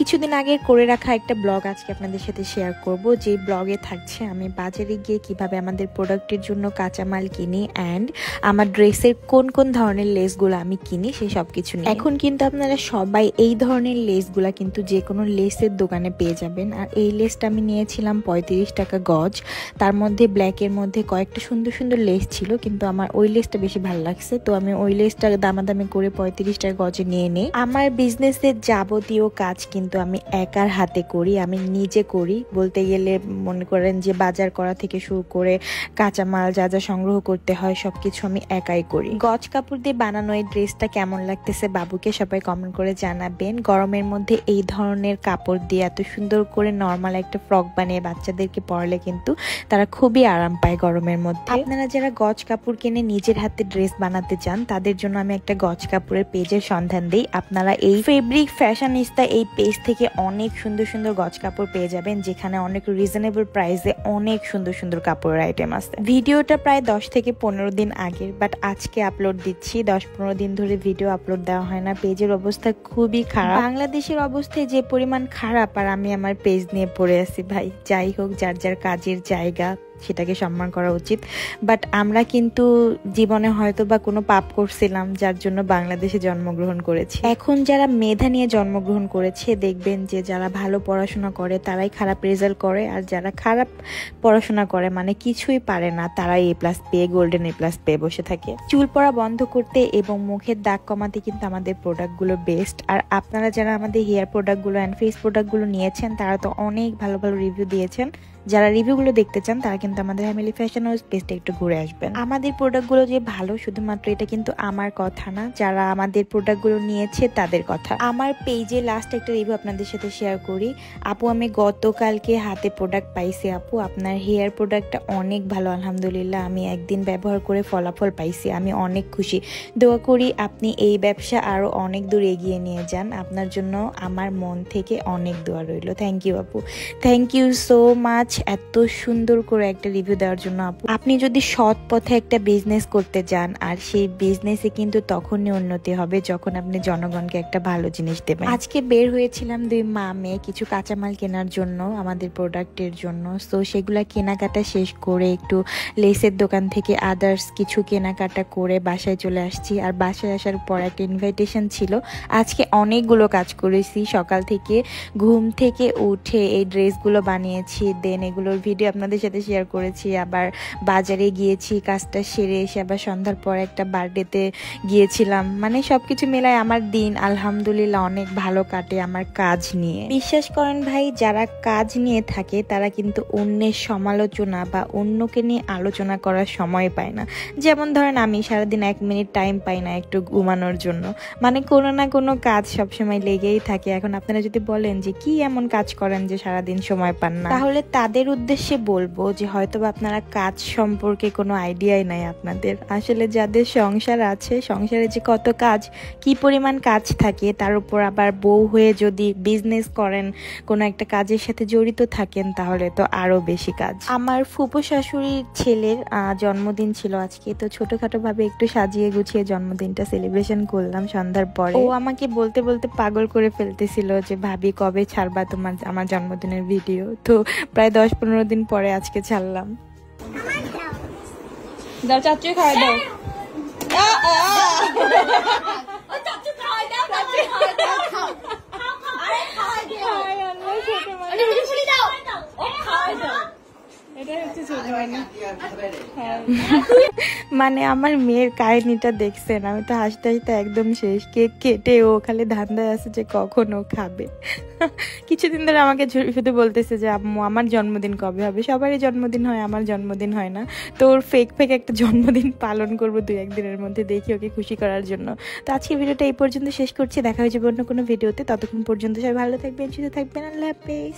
কিছুদিন আগে করে রাখা একটা ব্লগ আজকে আপনাদের সাথে শেয়ার করব, যে ব্লগে থাকছে আমি বাজারে গিয়ে কিভাবে আমাদের প্রোডাক্টের জন্য কাঁচামাল কিনি অ্যান্ড আমার ড্রেসের কোন কোন ধরনের লেসগুলো আমি কিনি সেই সব কিছু নিয়ে। এখন কিন্তু আপনারা সবাই এই ধরনের লেসগুলা কিন্তু যে কোনো লেসের দোকানে পেয়ে যাবেন। আর এই লেসটা আমি নিয়েছিলাম 35 টাকা গজ। তার মধ্যে ব্ল্যাকের মধ্যে কয়েকটা সুন্দর সুন্দর লেস ছিল, কিন্তু আমার ওই লেসটা বেশি ভালো লাগছে, তো আমি ওই লেসটা দামাদামি করে 35 টাকা গজে নিয়ে নিই। আমার বিজনেসের যাবতীয় কাজ কিন্তু আমি একার হাতে করি, আমি নিজে করি বলতে গেলে। মনে করেন যে বাজার করা থেকে শুরু করে কাঁচামাল যা যা সংগ্রহ করতে হয় সবকিছু আমি একাই করি। গজ কাপড় দিয়ে বানানো এই ড্রেসটা কেমন লাগতেছে বাবুকে সবাই কমেন্ট করে জানাবেন। গরমের মধ্যে এই ধরনের কাপড় দিয়ে এত সুন্দর করে নর্মাল একটা ফ্রক বানিয়ে বাচ্চাদেরকে পরলে কিন্তু তারা খুবই আরাম পায় গরমের মধ্যে। আপনারা যারা গজ কাপড় কিনে নিজের হাতে ড্রেস বানাতে চান তাদের জন্য আমি একটা গজ কাপড়ের পেজের সন্ধান দিই। আপনারা এই ফেব্রিক ফ্যাশনিস্তা এই পেজ থেকে অনেক সুন্দর সুন্দর গজ কাপড় পেয়ে যাবেন, যেখানে অনেক রিজনেবল প্রাইসে অনেক সুন্দর সুন্দর কাপড়ের আইটেম আছে। ভিডিওটা প্রায় 10 থেকে 15 দিন আগের, বাট আজকে আপলোড দিচ্ছি। 10-15 দিন ধরে ভিডিও আপলোড দেওয়া হয় না, পেজের অবস্থা খুবই খারাপ। বাংলাদেশের অবস্থায় যে পরিমাণ খারাপ আর আমি আমার পেজ নিয়ে পড়ে আছি ভাই। যাই হোক, যার যার কাজের জায়গা সেটাকে সম্মান করা উচিত, বাট আমরা কিন্তু জীবনে হয়তো বা কোনো পাপ করছিলাম যার জন্য বাংলাদেশে জন্মগ্রহণ করেছি। এখন যারা মেধা নিয়ে জন্মগ্রহণ করেছে দেখবেন যে যারা ভালো পড়াশোনা করে তারাই খারাপ রেজাল্ট করে, আর যারা খারাপ পড়াশোনা করে মানে কিছুই পারে না তারাই A+ পেয়ে গোল্ডেন A+ পেয়ে বসে থাকে। চুল পড়া বন্ধ করতে এবং মুখের দাগ কমাতে কিন্তু আমাদের প্রোডাক্টগুলো বেস্ট। আর আপনারা যারা আমাদের হেয়ার প্রোডাক্টগুলো অ্যান্ড ফেস প্রোডাক্টগুলো নিয়েছেন তারা তো অনেক ভালো ভালো রিভিউ দিয়েছেন। যারা রিভিউগুলো দেখতে চান তারা কিন্তু আমাদের ফ্যামিলি ফ্যাশন হাউস পেজটা একটু ঘুরে আসবেন। আমাদের প্রোডাক্টগুলো যে ভালো শুধুমাত্র এটা কিন্তু আমার কথা না, যারা আমাদের প্রোডাক্টগুলো নিয়েছে তাদের কথা। আমার পেজে লাস্ট একটা রিভিউ আপনাদের সাথে শেয়ার করি। আপু, আমি গতকালকে হাতে প্রোডাক্ট পাইছি আপু, আপনার হেয়ার প্রোডাক্টটা অনেক ভালো আলহামদুলিল্লাহ। আমি একদিন ব্যবহার করে ফলাফল পাইছি, আমি অনেক খুশি। দোয়া করি আপনি এই ব্যবসা আরও অনেক দূর এগিয়ে নিয়ে যান। আপনার জন্য আমার মন থেকে অনেক দোয়া রইল। থ্যাংক ইউ আপু, থ্যাংক ইউ সো মাচ এত সুন্দর করে একটা রিভিউ দেওয়ার জন্য আপু। আপনি যদি সৎ পথে একটা বিজনেস করতে যান, আর সেই বিজনেসে কিন্তু তখনই উন্নতি হবে যখন আপনি জনগণকে একটা ভালো জিনিস দেবেন। আজকে বের হয়েছিলাম 2 মা মেয়ে কিছু কাঁচামাল কেনার জন্য আমাদের প্রোডাক্টের জন্য। তো সেগুলা কেনাকাটা শেষ করে একটু লেসের দোকান থেকে আদার্স কিছু কেনাকাটা করে বাসায় চলে আসছি। আর বাসায় আসার পর একটা ইনভাইটেশন ছিল। আজকে অনেকগুলো কাজ করেছি, সকাল থেকে ঘুম থেকে উঠে এই ড্রেসগুলো বানিয়েছি, দেন এগুলোর ভিডিও আপনাদের সাথে শেয়ার করেছি। আবার বাজারে গিয়েছি, কাজটা সেরে এসে আবার সন্ধ্যার পর একটা বার্থডেতে গিয়েছিলাম। মানে সবকিছু মেলায় আমার দিন আলহামদুলিল্লাহ অনেক ভালো কাটে আমার কাজ নিয়ে। বিশ্বাস করেন ভাই, যারা কাজ নিয়ে থাকে তারা কিন্তু অন্যের সমালোচনা বা অন্যকে নিয়ে আলোচনা করার সময় পায় না। যেমন ধরেন আমি সারাদিন 1 মিনিট টাইম পাই না একটু ঘুমানোর জন্য, মানে কোনো না কোনো কাজ সবসময় লেগেই থাকে। এখন আপনারা যদি বলেন যে কি এমন কাজ করেন যে সারাদিন সময় পান না, তাহলে তাদের উদ্দেশ্যে বলবো যে হয়তো আপনারা কাজ সম্পর্কে কোনো আইডিয়াই নাই আপনাদের। আসলে যাদের সংসার আছে, সংসারে যে কত কাজ, কি পরিমাণ কাজ থাকে, তার উপর আবার বউ হয়ে যদি বিজনেস করেন, কোনো একটা কাজের সাথে জড়িত থাকেন, তাহলে তো আরো বেশি কাজ। আমার ফুপু শাশুড়ির ছেলের জন্মদিন ছিল আজকে, তো ছোটখাটো ভাবে একটু সাজিয়ে গুছিয়ে জন্মদিনটা সেলিব্রেশন করলাম সন্ধ্যার পরে। ও আমাকে বলতে বলতে পাগল করে ফেলতেছিল যে ভাবি কবে ছাড়বা তোমার আমার জন্মদিনের ভিডিও। তো প্রায় 10-15 দিন পরে আজকে ছাড়লাম। দাও চাচু খাওয়াই দাও। মানে আমার মেয়ের কাহিনীটা দেখছেন, আমি তো হাসতে হাসতে একদম শেষ। কেক কেটে ও খালি ধান্দায় আছে যে কখন ও খাবে। কিছুদিন ধরে আমাকে শুধু বলতেছে যে আম্মু আমার জন্মদিন কবে হবে। সবারই জন্মদিন হয়, আমার জন্মদিন হয় না। তো ওর ফেক একটা জন্মদিন পালন করবো 2-1 দিনের মধ্যে, দেখি ওকে খুশি করার জন্য। তো আজকে ভিডিওটা এই পর্যন্ত শেষ করছি, দেখা হয়ে যাবে অন্য কোনো ভিডিওতে। ততক্ষণ পর্যন্ত সবাই ভালো থাকবেন, সুস্থ থাকবেন। আল্লাহ হাফেজ।